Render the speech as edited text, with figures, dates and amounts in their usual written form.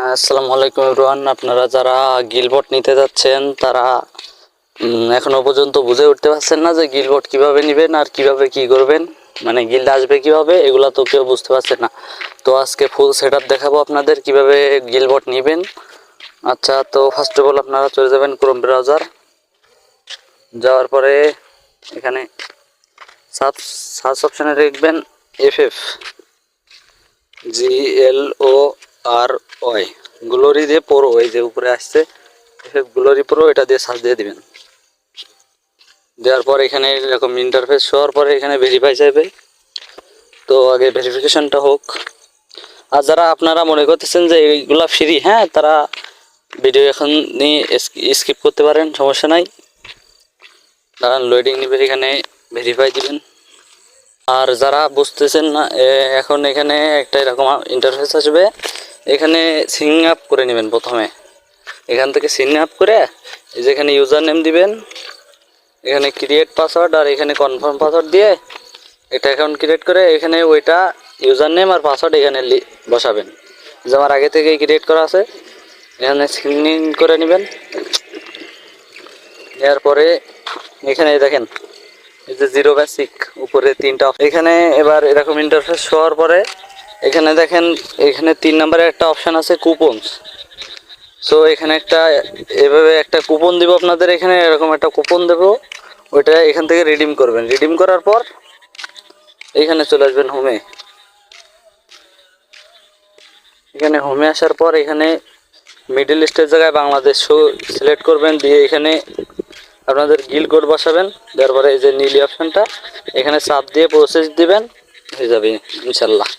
আসসালামু আলাইকুম এভরিওয়ান। আপনারা যারা গিলবোট নিতে যাচ্ছেন তারা এখনো পর্যন্ত বুঝে উঠতে পারছেন না যে গিলবোট কিভাবে নেবেন আর কিভাবে কি করবেন, মানে গিল্ড আসবে কিভাবে, এগুলা তো কেউ বুঝতে পারছেন না। তো আজকে ফুল সেটআপ দেখাবো আপনাদের কিভাবে গিলবোট নেবেন। আচ্ছা, তো ফার্স্ট অফ অল আপনারা চলে যাবেন ক্রোম ব্রাউজার। যাওয়ার পরে এখানে সার্চ অপশানে লিখবেন GLORY গ্লোরি দিয়ে প্রো, এই যে উপরে আসছে গ্লোরি প্রো, এটা দিয়ে সার্চ দিয়ে দিবেন। দেওয়ার পর এখানে এরকম ইন্টারফেস হওয়ার পরে এখানে ভেরিফাই চাইবে, তো আগে ভেরিফিকেশনটা হোক। আর যারা আপনারা মনে করতেছেন যে এইগুলা ফ্রি, হ্যাঁ, তারা ভিডিও এখন নিয়ে স্কিপ করতে পারেন, সমস্যা নাই। দাঁড়ান, লোডিং নিবে, এখানে ভেরিফাই দিবেন। আর যারা বুঝতেছেন না, এখন এখানে একটা এরকম ইন্টারফেস আসবে, এখানে সিং আপ করে নেবেন। প্রথমে এখান থেকে সিং আপ করে এই যে এখানে ইউজার নেম দিবেন, এখানে ক্রিয়েট পাসওয়ার্ড আর এখানে কনফার্ম পাসওয়ার্ড দিয়ে একটা অ্যাকাউন্ট ক্রিয়েট করে এখানে ওইটা ইউজার নেম আর পাসওয়ার্ড এখানে বসাবেন। যে আমার আগে থেকেই ক্রিয়েট করা আছে, এখানে সিগন ইন করে নেবেন। নেওয়ার পরে এখানে দেখেন এই যে জিরো বেসিক উপরে তিনটা, এখানে এবার এরকম ইন্টারফেস হওয়ার পরে এখানে দেখেন এখানে 3 নম্বরে একটা অপশান আছে কুপনস। সো এখানে একটা এভাবে একটা কুপন দিব আপনাদের, এখানে এরকম একটা কুপন দেবো, ওইটা এখান থেকে রিডিম করবেন। রিডিম করার পর এখানে চলে আসবেন হোমে। এখানে হোমে আসার পর এখানে মিডল ইস্টের জায়গায় বাংলাদেশ সিলেক্ট করবেন, দিয়ে এখানে আপনাদের গিল্ড কোড বসাবেন। তারপরে এই যে নীলি অপশানটা এখানে চাপ দিয়ে প্রসেস দিবেন, হয়ে যাবে ইনশাল্লাহ।